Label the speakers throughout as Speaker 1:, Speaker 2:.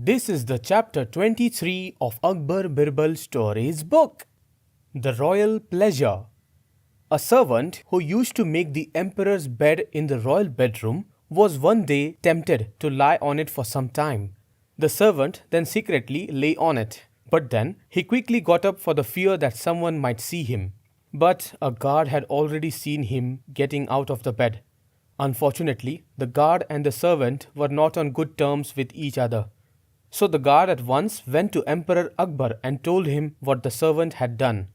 Speaker 1: This is the chapter 23 of Akbar Birbal stories book. The Royal Pleasure. A servant who used to make the emperor's bed in the royal bedroom was one day tempted to lie on it for some time. The servant then secretly lay on it, but then he quickly got up for the fear that someone might see him. But a guard had already seen him getting out of the bed. Unfortunately, the guard and the servant were not on good terms with each other. So the guard at once went to Emperor Akbar and told him what the servant had done.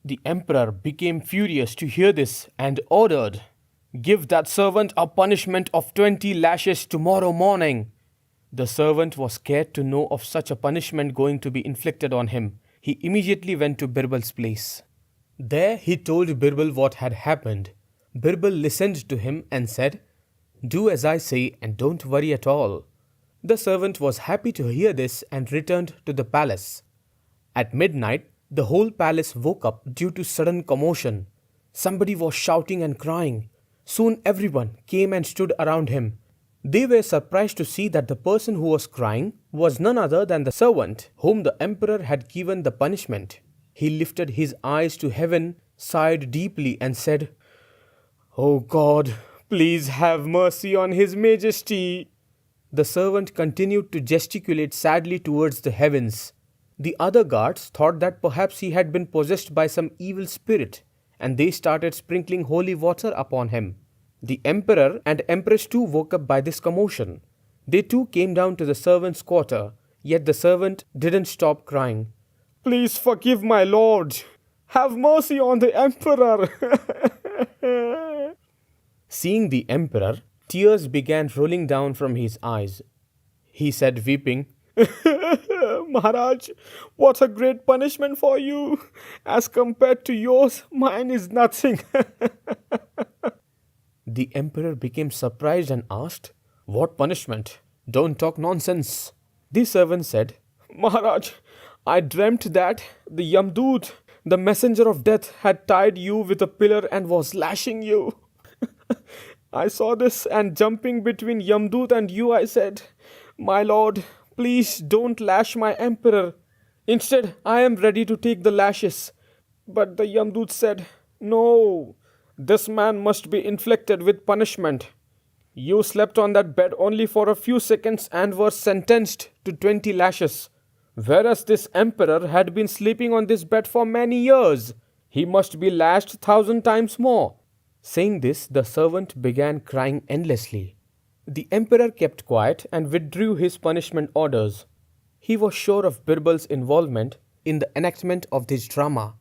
Speaker 1: The emperor became furious to hear this and ordered, "Give that servant a punishment of 20 lashes tomorrow morning." The servant was scared to know of such a punishment going to be inflicted on him. He immediately went to Birbal's place. There he told Birbal what had happened. Birbal listened to him and said, "Do as I say and don't worry at all." The servant was happy to hear this and returned to the palace. At midnight, the whole palace woke up due to sudden commotion. Somebody was shouting and crying. Soon everyone came and stood around him. They were surprised to see that the person who was crying was none other than the servant whom the emperor had given the punishment. He lifted his eyes to heaven, sighed deeply and said, "Oh God, please have mercy on His Majesty." The servant continued to gesticulate sadly towards the heavens. The other guards thought that perhaps he had been possessed by some evil spirit, and they started sprinkling holy water upon him. The emperor and empress too woke up by this commotion. They too came down to the servant's quarter, yet the servant didn't stop crying. "Please forgive my lord. Have mercy on the emperor." Seeing the emperor, tears began rolling down from his eyes. He said, weeping, "Maharaj, what a great punishment for you. As compared to yours, mine is nothing." The emperor became surprised and asked, "What punishment? Don't talk nonsense." The servant said, "Maharaj, I dreamt that the Yamdut, the messenger of death, had tied you with a pillar and was lashing you. I saw this, and jumping between Yamdut and you, I said, 'My lord, please don't lash my emperor. Instead, I am ready to take the lashes.' But the Yamdut said, 'No, this man must be inflicted with punishment. You slept on that bed only for a few seconds and were sentenced to 20 lashes. Whereas this emperor had been sleeping on this bed for many years. He must be lashed 1,000 times more." Saying this, the servant began crying endlessly. The emperor kept quiet and withdrew his punishment orders. He was sure of Birbal's involvement in the enactment of this drama.